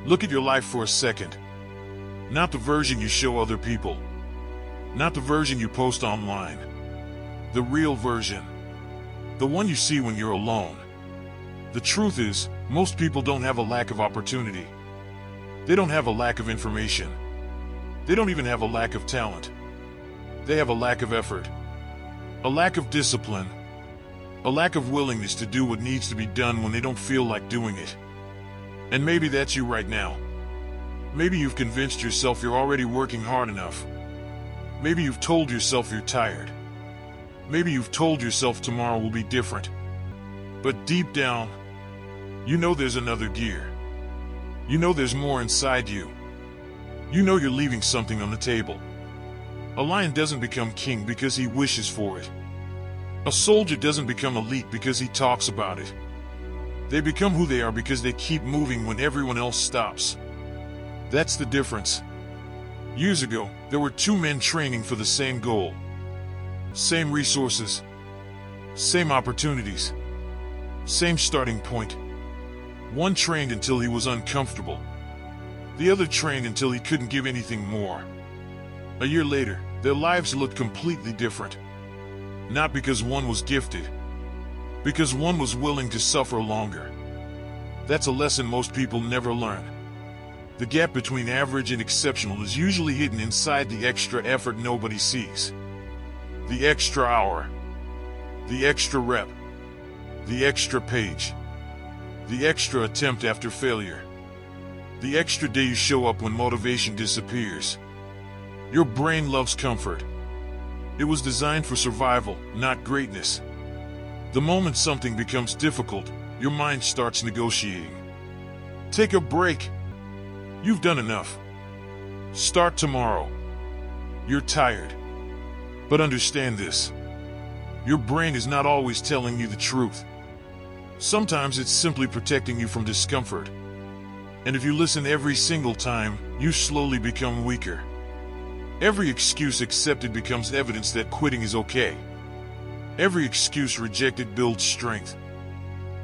Look at your life for a second. Not the version you show other people. Not the version you post online. The real version. The one you see when you're alone. The truth is, most people don't have a lack of opportunity. They don't have a lack of information. They don't even have a lack of talent. They have a lack of effort. A lack of discipline. A lack of willingness to do what needs to be done when they don't feel like doing it. And maybe that's you right now. Maybe you've convinced yourself you're already working hard enough. Maybe you've told yourself you're tired. Maybe you've told yourself tomorrow will be different. But deep down, you know there's another gear. You know there's more inside you. You know you're leaving something on the table. A lion doesn't become king because he wishes for it. A soldier doesn't become elite because he talks about it. They become who they are because they keep moving when everyone else stops. That's the difference. Years ago, there were two men training for the same goal. Same resources. Same opportunities. Same starting point. One trained until he was uncomfortable. The other trained until he couldn't give anything more. A year later, their lives looked completely different. Not because one was gifted. Because one was willing to suffer longer. That's a lesson most people never learn. The gap between average and exceptional is usually hidden inside the extra effort nobody sees. The extra hour. The extra rep. The extra page. The extra attempt after failure. The extra day you show up when motivation disappears. Your brain loves comfort. It was designed for survival, not greatness. The moment something becomes difficult, your mind starts negotiating. Take a break. You've done enough. Start tomorrow. You're tired. But understand this. Your brain is not always telling you the truth. Sometimes it's simply protecting you from discomfort. And if you listen every single time, you slowly become weaker. Every excuse accepted becomes evidence that quitting is okay. Every excuse rejected builds strength.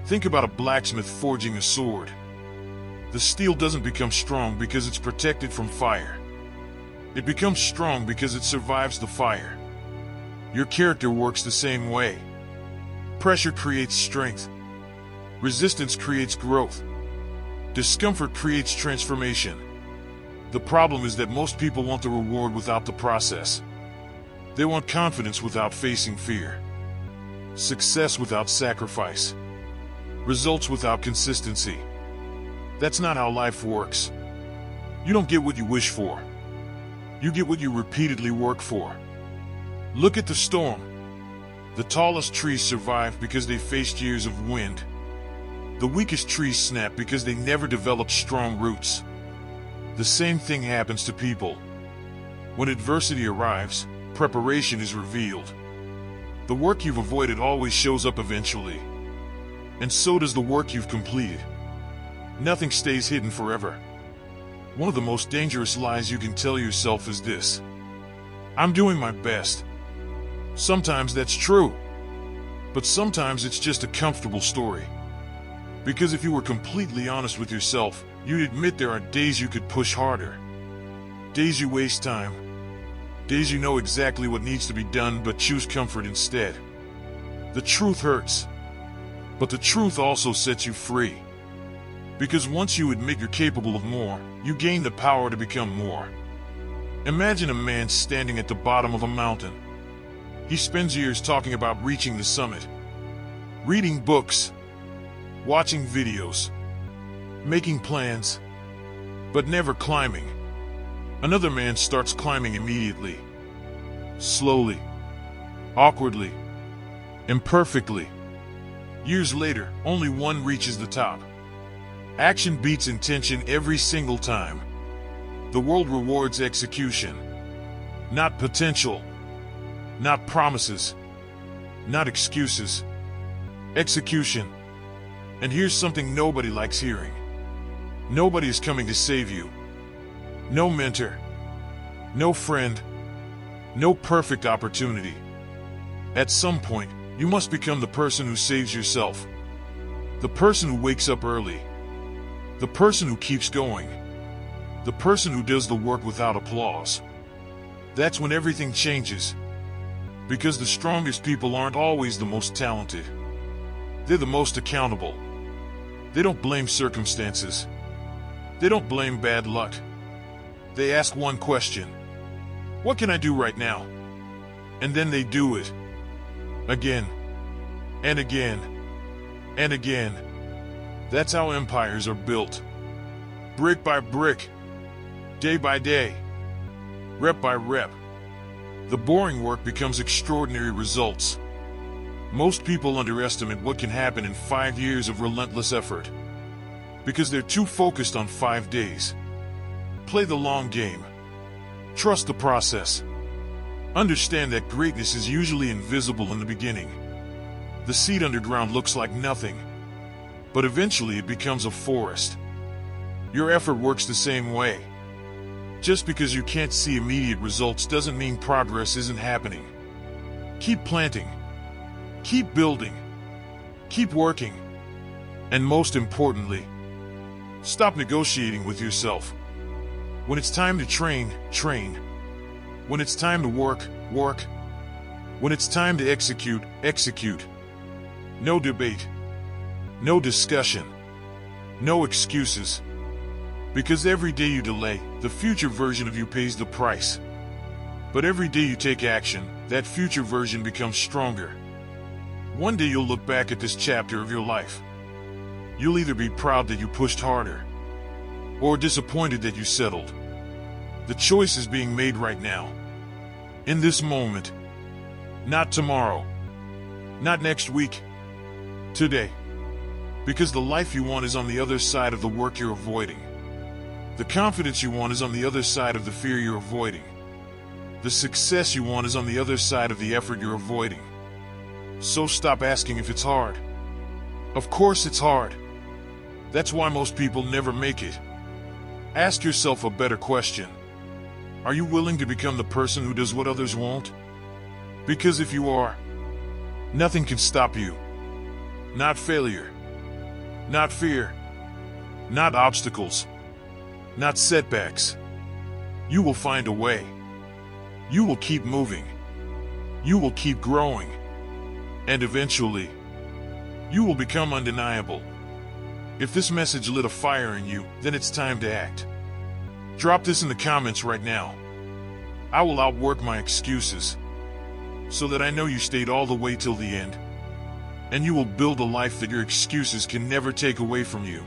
Think about a blacksmith forging a sword. The steel doesn't become strong because it's protected from fire. It becomes strong because it survives the fire. Your character works the same way. Pressure creates strength. Resistance creates growth. Discomfort creates transformation. The problem is that most people want the reward without the process. They want confidence without facing fear. Success without sacrifice. Results without consistency. That's not how life works. You don't get what you wish for. You get what you repeatedly work for. Look at the storm. The tallest trees survived because they faced years of wind. The weakest trees snap because they never developed strong roots. The same thing happens to people. When adversity arrives, preparation is revealed. The work you've avoided always shows up eventually. And so does the work you've completed. Nothing stays hidden forever. One of the most dangerous lies you can tell yourself is this: I'm doing my best. Sometimes that's true. But sometimes it's just a comfortable story. Because if you were completely honest with yourself, you'd admit there are days you could push harder. Days you waste time. Days you know exactly what needs to be done but choose comfort instead. The truth hurts. But the truth also sets you free. Because once you admit you're capable of more, you gain the power to become more. Imagine a man standing at the bottom of a mountain. He spends years talking about reaching the summit. Reading books. Watching videos. Making plans. But never climbing. Another man starts climbing immediately. Slowly. Awkwardly. Imperfectly. Years later, only one reaches the top. Action beats intention every single time. The world rewards execution. Not potential. Not promises. Not excuses. Execution. And here's something nobody likes hearing. Nobody is coming to save you. No mentor. No friend. No perfect opportunity. At some point, you must become the person who saves yourself. The person who wakes up early. The person who keeps going. The person who does the work without applause. That's when everything changes. Because the strongest people aren't always the most talented. They're the most accountable. They don't blame circumstances. They don't blame bad luck. They ask one question. What can I do right now? And then they do it. Again. And again. And again. That's how empires are built. Brick by brick. Day by day. Rep by rep. The boring work becomes extraordinary results. Most people underestimate what can happen in 5 years of relentless effort. Because they're too focused on 5 days. Play the long game. Trust the process. Understand that greatness is usually invisible in the beginning. The seed underground looks like nothing. But eventually it becomes a forest. Your effort works the same way. Just because you can't see immediate results doesn't mean progress isn't happening. Keep planting. Keep building. Keep working. And most importantly, stop negotiating with yourself. When it's time to train, train. When it's time to work, work. When it's time to execute, execute. No debate. No discussion. No excuses. Because every day you delay, the future version of you pays the price. But every day you take action, that future version becomes stronger. One day you'll look back at this chapter of your life. You'll either be proud that you pushed harder, or disappointed that you settled. The choice is being made right now. In this moment. Not tomorrow. Not next week. Today. Because the life you want is on the other side of the work you're avoiding. The confidence you want is on the other side of the fear you're avoiding. The success you want is on the other side of the effort you're avoiding. So stop asking if it's hard. Of course it's hard. That's why most people never make it. Ask yourself a better question. Are you willing to become the person who does what others won't? Because if you are, nothing can stop you. Not failure. Not fear. Not obstacles. Not setbacks. You will find a way. You will keep moving. You will keep growing. And eventually, you will become undeniable. If this message lit a fire in you, then it's time to act. Drop this in the comments right now. I will outwork my excuses, so that I know you stayed all the way till the end. And you will build a life that your excuses can never take away from you.